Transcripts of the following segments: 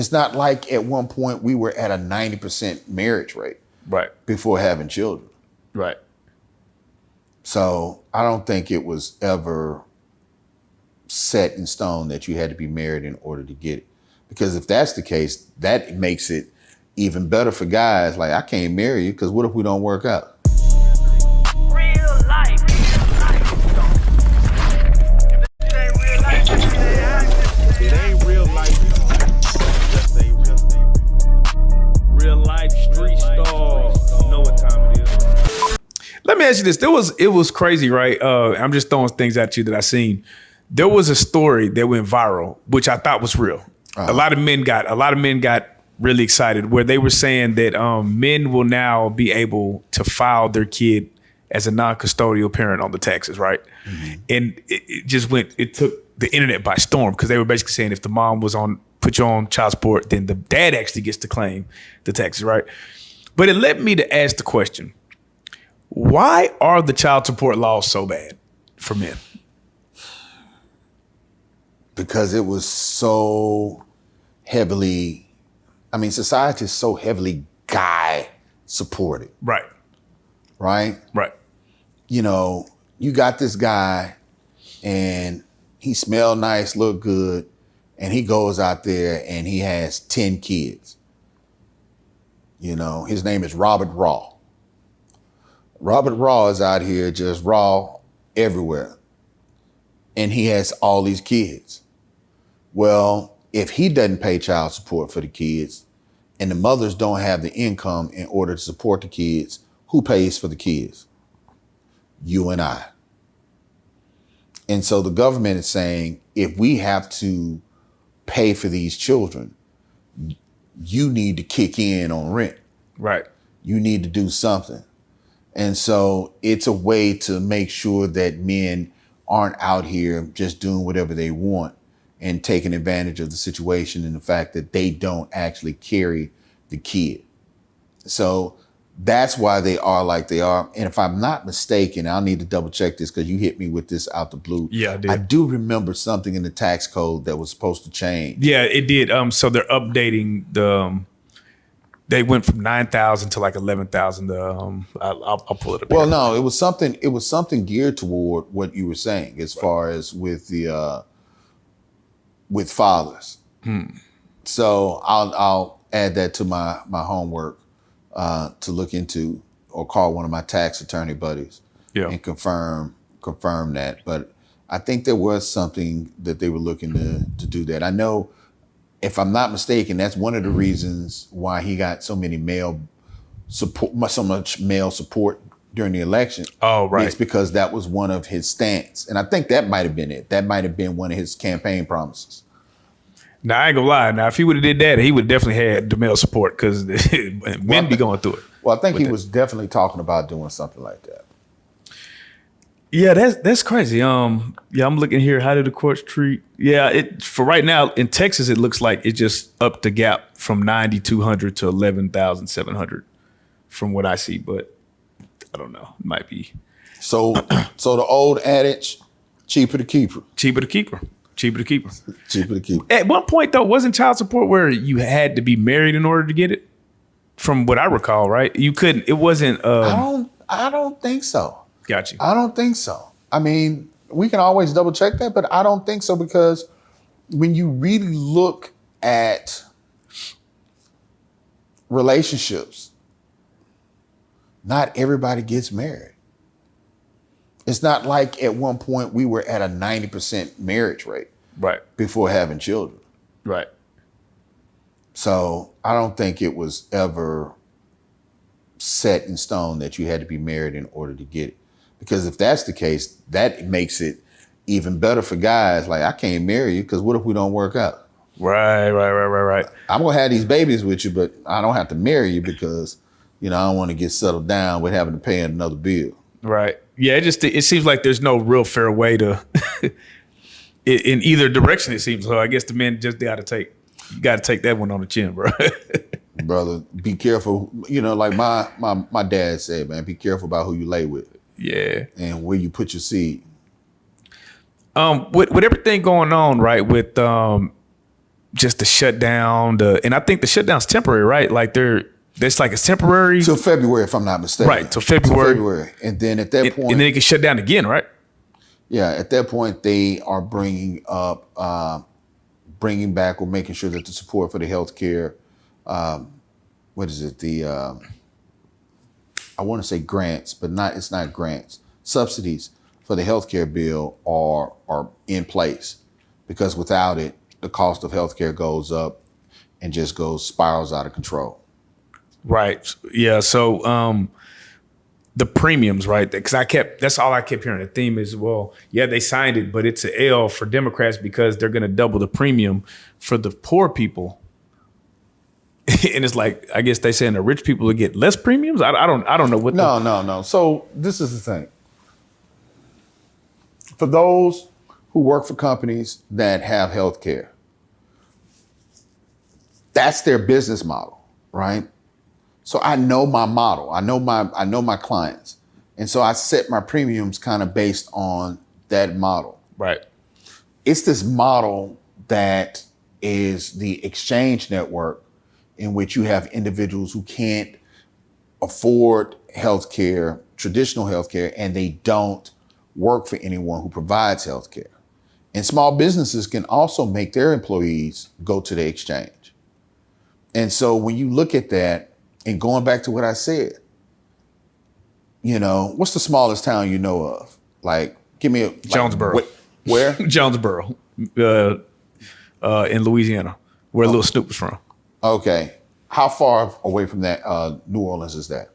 It's not like at one point we were at a 90% marriage rate before having children. Right. So I don't think it was ever set in stone that you had to be married in order to get it. Because if that's the case, that makes it even better for guys. Like, I can't marry you because what if we don't work out? Real life. It ain't real life. Just say real life street stars. You know what time it is. Let me ask you this. It was crazy, right? I'm just throwing things at you that I seen. There was a story that went viral, which I thought was real. A lot of men got really excited, where they were saying that men will now be able to file their kid as a non-custodial parent on the taxes, right? Mm-hmm. And it took the internet by storm, because they were basically saying if the mom put you on child support, then the dad actually gets to claim the taxes, right? But it led me to ask the question, why are the child support laws so bad for men? Because it was so heavily, society is so heavily guy supported. Right. Right? Right. You know, you got this guy and he smelled nice, looked good, and he goes out there and he has 10 kids. You know, his name is Robert Raw. Robert Raw is out here just raw everywhere. And he has all these kids. Well, if he doesn't pay child support for the kids and the mothers don't have the income in order to support the kids, who pays for the kids? You and I. And so the government is saying, if we have to pay for these children, you need to kick in on rent. Right. You need to do something. And so it's a way to make sure that men aren't out here just doing whatever they want and taking advantage of the situation and the fact that they don't actually carry the kid. So that's why they are like they are. And if I'm not mistaken, I'll need to double check this because you hit me with this out the blue. Yeah, I did. I do remember something in the tax code that was supposed to change. Yeah, it did. So they're updating they went from 9,000 to like 11,000. I'll pull it up. Well, no, it was something geared toward what you were saying as far as with fathers. So I'll add that to my homework to look into, or call one of my tax attorney buddies and confirm that. But I think there was something that they were looking to do that. I know, if I'm not mistaken, that's one of the reasons why he got so much male support during the election. Oh, right. It's because that was one of his stance. And I think that might have been it. That might have been one of his campaign promises. Now, I ain't gonna lie. Now, if he would have did that, he would definitely had the male support, because men be going through it. Well, I think he was definitely talking about doing something like that. Yeah, that's crazy. I'm looking here. How did the courts treat? Yeah, for right now in Texas, it looks like it just upped the gap from 9,200 to 11,700, from what I see. But I don't know. It might be. So the old adage, cheaper to keep her. Cheaper to keep her. Cheaper to keep her. Cheaper to keep her. At one point, though, wasn't child support where you had to be married in order to get it? From what I recall, right? You couldn't. It wasn't. I don't think so. Got you. I don't think so. I mean, we can always double check that, but I don't think so, because when you really look at relationships, not everybody gets married. It's not like at one point we were at a 90% marriage rate before having children. Right. So I don't think it was ever set in stone that you had to be married in order to get it. Because if that's the case, that makes it even better for guys. Like, I can't marry you because what if we don't work out? Right. I'm going to have these babies with you, but I don't have to marry you because, I don't want to get settled down with having to pay another bill. Right. Yeah, it seems like there's no real fair way to, in either direction, it seems. So I guess the men just got to take that one on the chin, bro. Brother, be careful. Like my dad said, man, be careful about who you lay with. Yeah. And where you put your seed. With everything going on, right, with just the shutdown. And I think the shutdown's temporary, right? Like it's like it's temporary till February, if I'm not mistaken. Right, till February. And then at that point, and then it can shut down again, right? Yeah, at that point they are bringing back or making sure that the support for the healthcare, what is it? I want to say grants, but it's not grants. Subsidies for the healthcare bill are in place, because without it, the cost of healthcare goes up and just spirals out of control. Right. Yeah. So the premiums, right? Because that's all I kept hearing. The theme is, well, yeah, they signed it, but it's an L for Democrats because they're going to double the premium for the poor people. And it's like, I guess they saying the rich people will get less premiums. I don't know what. No. So this is the thing. For those who work for companies that have health care, that's their business model, right? So I know my model. I know my clients. And so I set my premiums kind of based on that model. Right. It's this model that is the exchange network, in which you have individuals who can't afford healthcare, traditional healthcare, and they don't work for anyone who provides healthcare. And small businesses can also make their employees go to the exchange. And so when you look at that, and going back to what I said, what's the smallest town you know of? Like, give me Jonesboro. Where? Jonesboro, in Louisiana, where Lil Snoop was from. Okay. How far away from that New Orleans is that?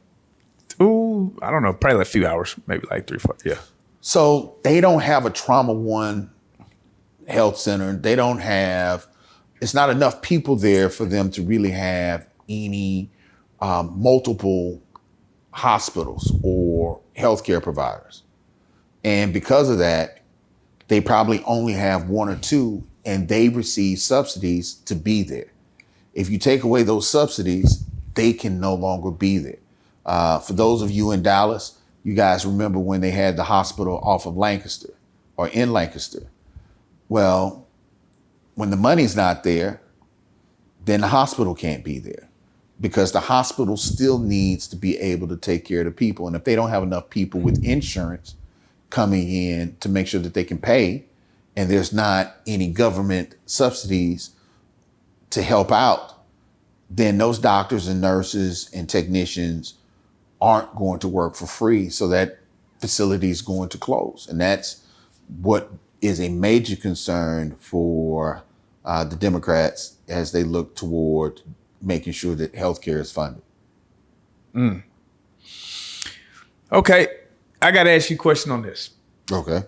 Ooh, I don't know. Probably like a few hours, maybe like 3 or 4. Yeah. So they don't have a Trauma One health center. It's not enough people there for them to really have any multiple hospitals or healthcare providers. And because of that, they probably only have one or two, and they receive subsidies to be there. If you take away those subsidies, they can no longer be there. For those of you in Dallas, you guys remember when they had the hospital off of Lancaster or in Lancaster. Well, when the money's not there, then the hospital can't be there, because the hospital still needs to be able to take care of the people. And if they don't have enough people with insurance coming in to make sure that they can pay, and there's not any government subsidies to help out, then those doctors and nurses and technicians aren't going to work for free. So that facility is going to close. And that's what is a major concern for the Democrats as they look toward making sure that healthcare is funded. Okay. I got to ask you a question on this. Okay.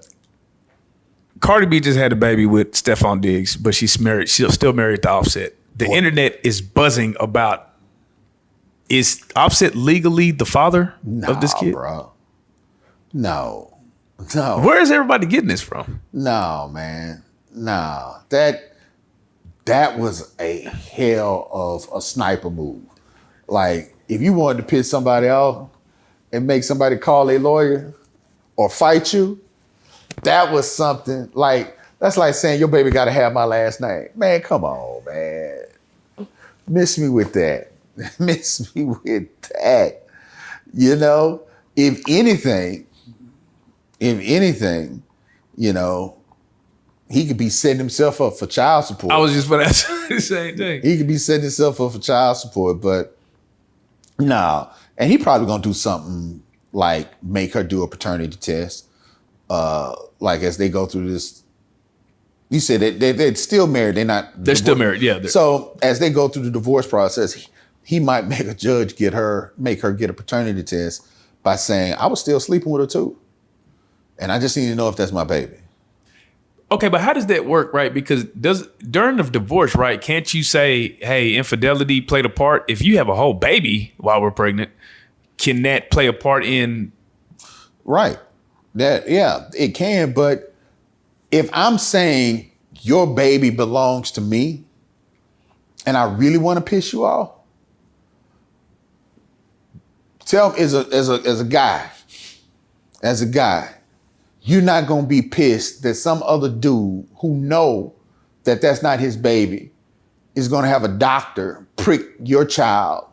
Cardi B just had a baby with Stefon Diggs, but she's still married to Offset. The internet is buzzing about, is Offset legally the father of this kid? Bro. No. Where is everybody getting this from? No, man. No. That was a hell of a sniper move. Like, if you wanted to piss somebody off and make somebody call a lawyer or fight you, that was something like, that's like saying your baby got to have my last name. Man, come on, man. Miss me with that. Miss me with that. If anything, he could be setting himself up for child support. I was just going to say the same thing. He could be setting himself up for child support, but no. And he probably going to do something like make her do a paternity test. Like as they go through this, you said that they're still married. They're still married. Yeah. So as they go through the divorce process, he might make a judge make her get a paternity test by saying, I was still sleeping with her too. And I just need to know if that's my baby. Okay, but how does that work, right? Because during the divorce, right, can't you say, hey, infidelity played a part? If you have a whole baby while we're pregnant, can that play a part in? Right. Yeah, it can. But if I'm saying your baby belongs to me and I really want to piss you off, tell me as a guy, you're not going to be pissed that some other dude who know that that's not his baby is going to have a doctor prick your child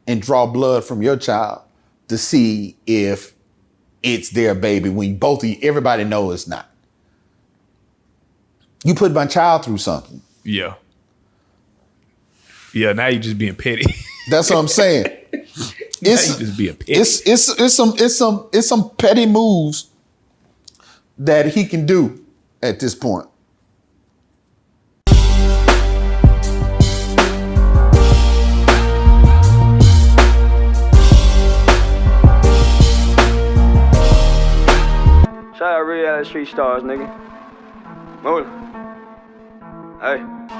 and draw blood from your child to see if it's their baby when both of you, everybody knows it's not. You put my child through something. Yeah. Yeah, now you're just being petty. That's what I'm saying. It's just being petty. It's some petty moves that he can do at this point. Shout out RealLyfe Street Starz, nigga. Move. Hey.